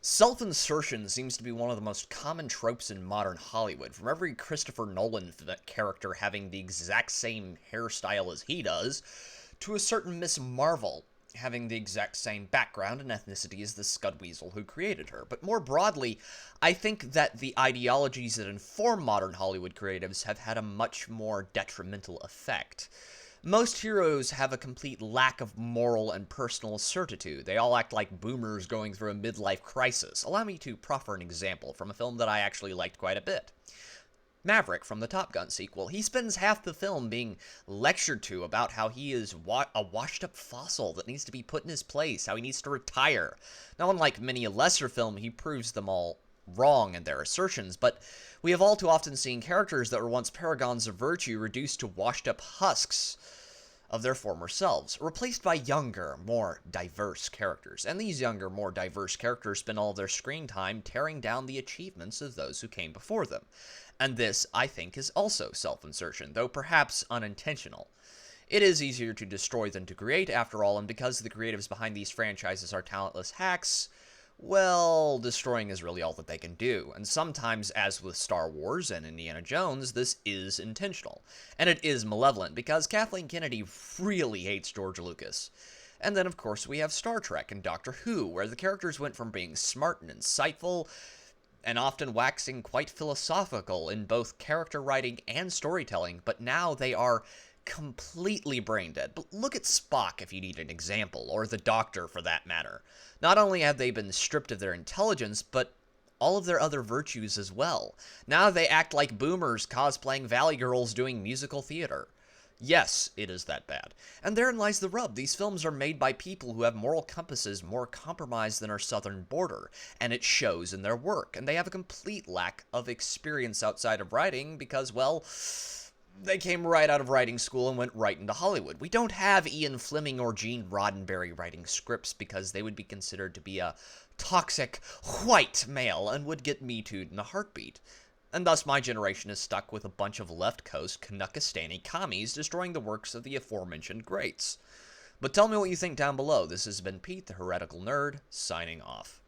Self-insertion seems to be one of the most common tropes in modern Hollywood, from every Christopher Nolan character having the exact same hairstyle as he does, to a certain Miss Marvel having the exact same background and ethnicity as the Scudweasel who created her. But more broadly, I think that the ideologies that inform modern Hollywood creatives have had a much more detrimental effect. Most heroes have a complete lack of moral and personal certitude. They all act like boomers going through a midlife crisis. Allow me to proffer an example from a film that I actually liked quite a bit. Maverick from the Top Gun sequel. He spends half the film being lectured to about how he is a washed-up fossil that needs to be put in his place, how he needs to retire. Now, unlike many a lesser film, he proves them all wrong in their assertions, but we have all too often seen characters that were once paragons of virtue reduced to washed-up husks of their former selves, replaced by younger, more diverse characters. And these younger, more diverse characters spend all of their screen time tearing down the achievements of those who came before them. And this, I think, is also self-insertion, though perhaps unintentional. It is easier to destroy than to create, after all, and because the creatives behind these franchises are talentless hacks, well, destroying is really all that they can do, and sometimes, as with Star Wars and Indiana Jones, this is intentional. And it is malevolent, because Kathleen Kennedy really hates George Lucas. And then, of course, we have Star Trek and Doctor Who, where the characters went from being smart and insightful, and often waxing quite philosophical in both character writing and storytelling, but now they are completely brain dead. But look at Spock if you need an example, or the Doctor for that matter. Not only have they been stripped of their intelligence, but all of their other virtues as well. Now they act like boomers cosplaying Valley Girls doing musical theater. Yes, it is that bad. And therein lies the rub. These films are made by people who have moral compasses more compromised than our southern border, and it shows in their work. And they have a complete lack of experience outside of writing because, well, they came right out of writing school and went right into Hollywood. We don't have Ian Fleming or Gene Roddenberry writing scripts because they would be considered to be a toxic white male and would get Me Too'd in a heartbeat. And thus my generation is stuck with a bunch of left coast Kanuckistani commies destroying the works of the aforementioned greats. But tell me what you think down below. This has been Pete, the Heretical Nerd, signing off.